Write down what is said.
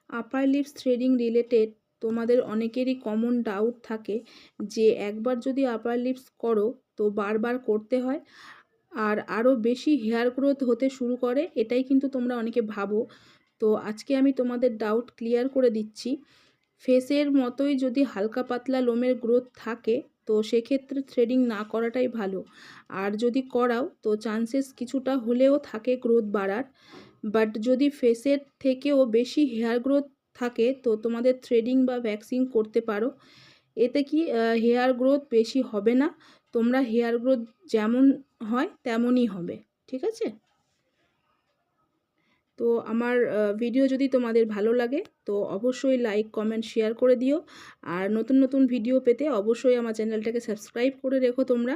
আপার lips threading related তোমাদের অনেকেরই common doubt থাকে যে একবার যদি আপার লিপস করো তো বারবার করতে হয় আর আরও বেশি হেয়ার গ্রোথ হতে শুরু করে, এটাই কিন্তু তোমরা অনেকে ভাবো। তো আজকে আমি তোমাদের ডাউট ক্লিয়ার করে দিচ্ছি। ফেসের মতোই যদি হালকা পাতলা লোমের গ্রোথ থাকে তো সেক্ষেত্রে থ্রেডিং না করাটাই ভালো। আর যদি করাও তো চান্সেস কিছুটা হলেও থাকে গ্রোথ বাড়ার। বাট যদি ফেসের থেকেও বেশি হেয়ার গ্রোথ থাকে তো তোমাদের থ্রেডিং বা ভ্যাক্সিং করতে পারো। এতে কি হেয়ার গ্রোথ বেশি হবে না, তোমরা হেয়ার গ্রোথ যেমন হয় তেমনই হবে। ঠিক আছে? তো আমার ভিডিও যদি তোমাদের ভালো লাগে তো অবশ্যই লাইক কমেন্ট শেয়ার করে দিও। আর নতুন নতুন ভিডিও পেতে অবশ্যই আমার চ্যানেলটাকে সাবস্ক্রাইব করে রেখো তোমরা।